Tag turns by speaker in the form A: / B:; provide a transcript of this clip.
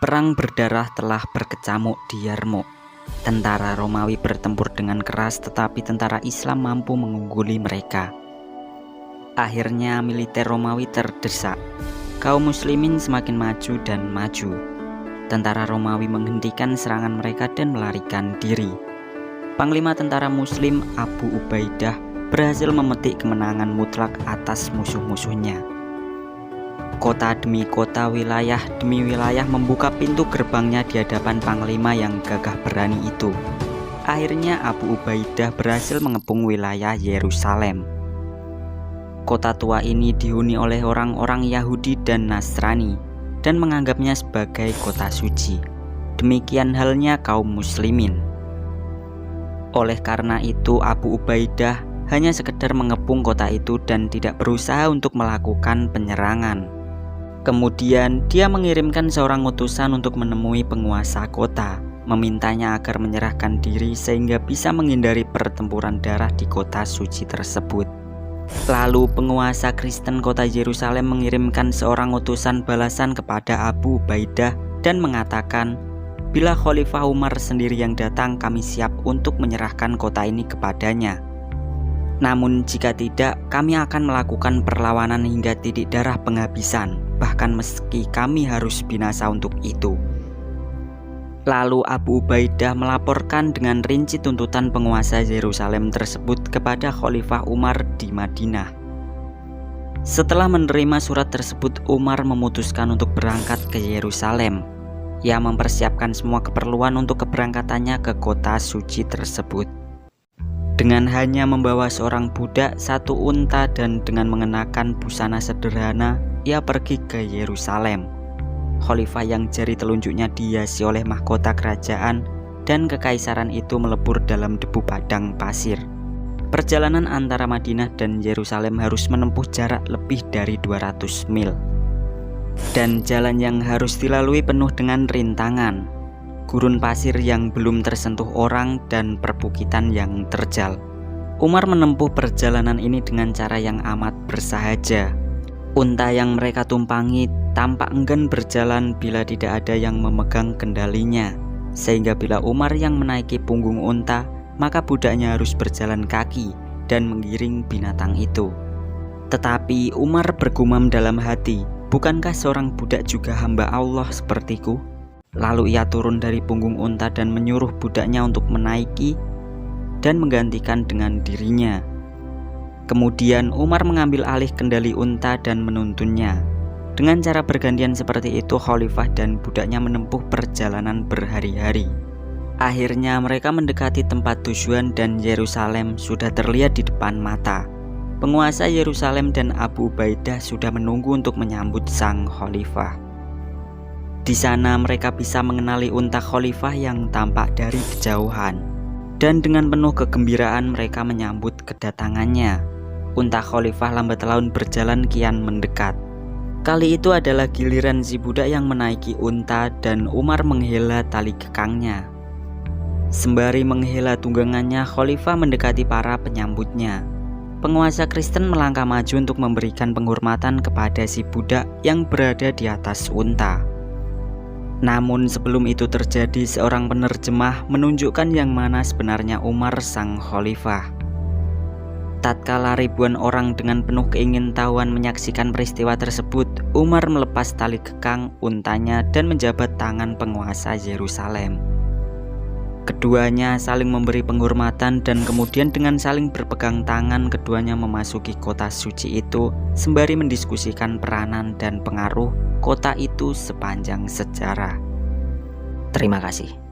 A: Perang berdarah telah berkecamuk di Yarmouk. Tentara Romawi bertempur dengan keras, tetapi tentara Islam mampu mengungguli mereka. Akhirnya militer Romawi terdesak. Kaum muslimin semakin maju dan maju. Tentara Romawi menghentikan serangan mereka dan melarikan diri. Panglima tentara muslim Abu Ubaidah berhasil memetik kemenangan mutlak atas musuh-musuhnya. Kota demi kota, wilayah demi wilayah membuka pintu gerbangnya di hadapan panglima yang gagah berani itu. Akhirnya Abu Ubaidah berhasil mengepung wilayah Yerusalem. Kota tua ini dihuni oleh orang-orang Yahudi dan Nasrani dan menganggapnya sebagai kota suci. Demikian halnya kaum muslimin. Oleh karena itu Abu Ubaidah hanya sekedar mengepung kota itu dan tidak berusaha untuk melakukan penyerangan. Kemudian dia mengirimkan seorang utusan untuk menemui penguasa kota, memintanya agar menyerahkan diri sehingga bisa menghindari pertempuran darah di kota suci tersebut. Lalu penguasa Kristen kota Yerusalem mengirimkan seorang utusan balasan kepada Abu Ubaidah dan mengatakan, "Bila Khalifah Umar sendiri yang datang, kami siap untuk menyerahkan kota ini kepadanya. Namun jika tidak, kami akan melakukan perlawanan hingga titik darah penghabisan, bahkan meski kami harus binasa untuk itu." Lalu Abu Ubaidah melaporkan dengan rinci tuntutan penguasa Yerusalem tersebut kepada Khalifah Umar di Madinah. Setelah menerima surat tersebut, Umar memutuskan untuk berangkat ke Yerusalem. Ia mempersiapkan semua keperluan untuk keberangkatannya ke kota suci tersebut. Dengan hanya membawa seorang budak, satu unta, dan dengan mengenakan busana sederhana, ia pergi ke Yerusalem. Khalifah yang jari telunjuknya dihiasi oleh mahkota kerajaan dan kekaisaran itu melebur dalam debu padang pasir. Perjalanan antara Madinah dan Yerusalem harus menempuh jarak lebih dari 200 mil. Dan jalan yang harus dilalui penuh dengan rintangan, gurun pasir yang belum tersentuh orang, dan perbukitan yang terjal. Umar menempuh perjalanan ini dengan cara yang amat bersahaja. Unta yang mereka tumpangi tampak enggan berjalan bila tidak ada yang memegang kendalinya, sehingga bila Umar yang menaiki punggung unta, maka budaknya harus berjalan kaki dan menggiring binatang itu. Tetapi Umar bergumam dalam hati, "Bukankah seorang budak juga hamba Allah sepertiku?" Lalu ia turun dari punggung unta dan menyuruh budaknya untuk menaiki dan menggantikan dengan dirinya. Kemudian Umar mengambil alih kendali unta dan menuntunnya. Dengan cara bergantian seperti itu, Khalifah dan budaknya menempuh perjalanan berhari-hari. Akhirnya mereka mendekati tempat tujuan dan Yerusalem sudah terlihat di depan mata. Penguasa Yerusalem dan Abu Ubaidah sudah menunggu untuk menyambut sang Khalifah. Di sana mereka bisa mengenali unta Khalifah yang tampak dari kejauhan. Dan dengan penuh kegembiraan mereka menyambut kedatangannya. Unta Khalifah lambat laun berjalan kian mendekat. Kali itu adalah giliran si budak yang menaiki unta dan Umar menghela tali kekangnya. Sembari menghela tunggangannya, Khalifah mendekati para penyambutnya. Penguasa Kristen melangkah maju untuk memberikan penghormatan kepada si budak yang berada di atas unta. Namun sebelum itu terjadi, seorang penerjemah menunjukkan yang mana sebenarnya Umar sang Khalifah. Tatkala ribuan orang dengan penuh keingintahuan menyaksikan peristiwa tersebut, Umar melepas tali kekang untanya dan menjabat tangan penguasa Yerusalem. Keduanya saling memberi penghormatan dan kemudian dengan saling berpegang tangan keduanya memasuki kota suci itu sembari mendiskusikan peranan dan pengaruh kota itu sepanjang sejarah. Terima kasih.